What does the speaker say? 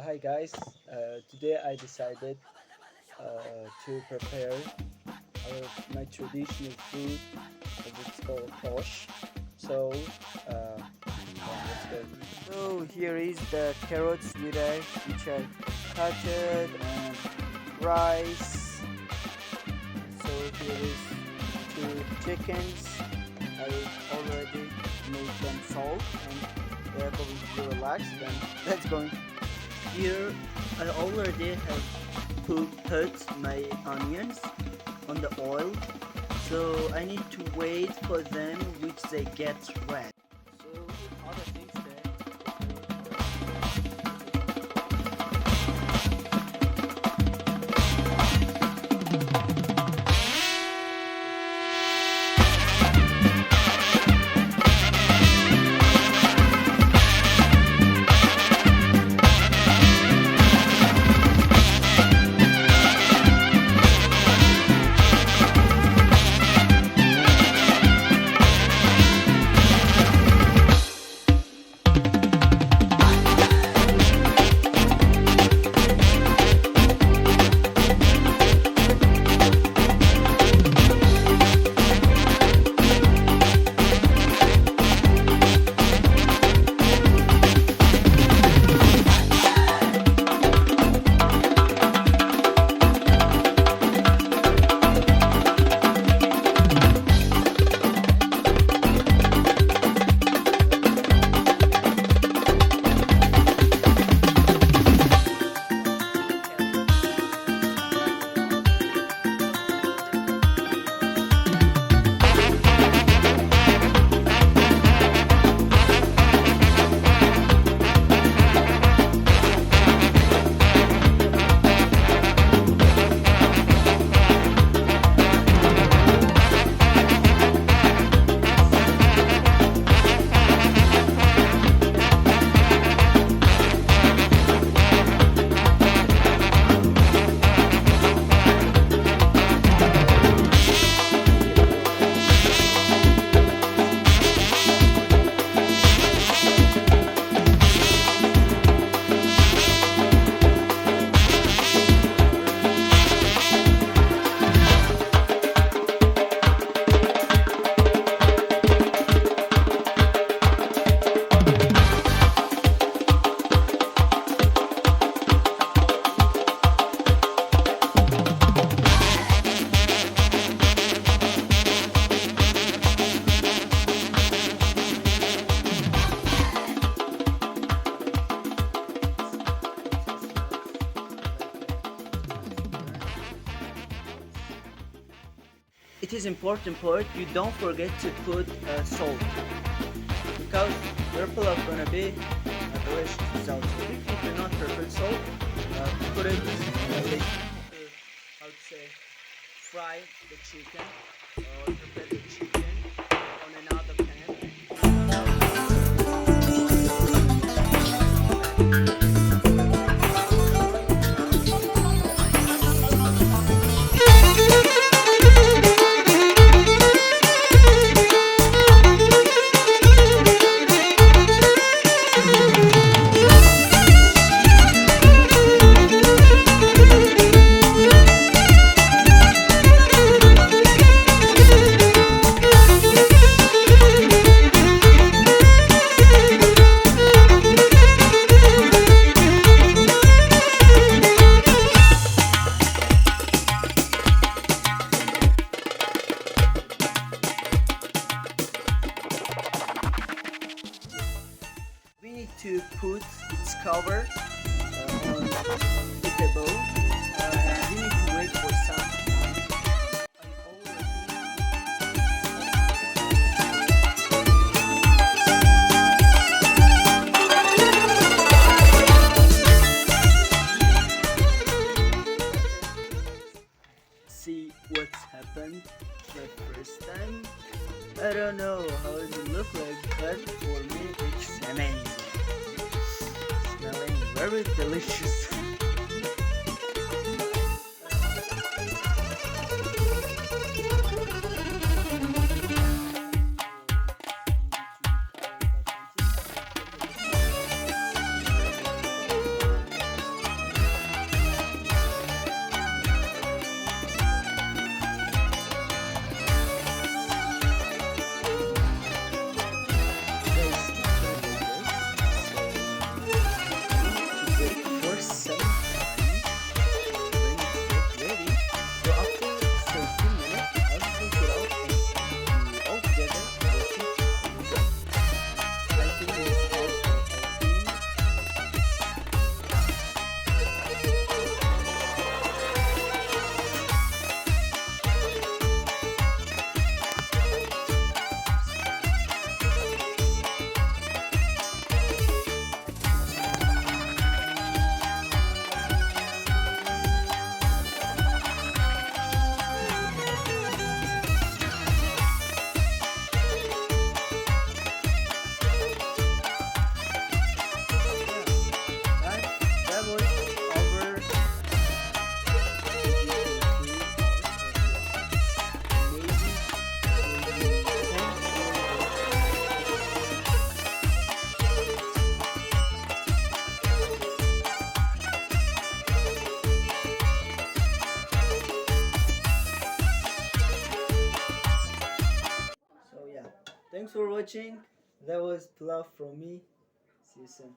Hi guys, today I decided to prepare my traditional food, it's called tosh. So, let's go. So here is the carrots which I cutted, and rice. So here is two chickens. I already made them salt and they're going to relax. Then let's go. Here I already have put my onions on the oil, so I need to wait for them which they get red. So other things it is important part, you don't forget to put salt, because your pilaf gonna be delicious without salt. If you do not prefer salt, put it like, how to say, fry the chicken or prepare the chicken on another pan. We need to put its cover on the table, and we need to wait for some time. See what's happened the first time. I don't know how it look like, but for me it's amazing. Smelling very delicious. for watching. That was Pilaf from me. See you soon.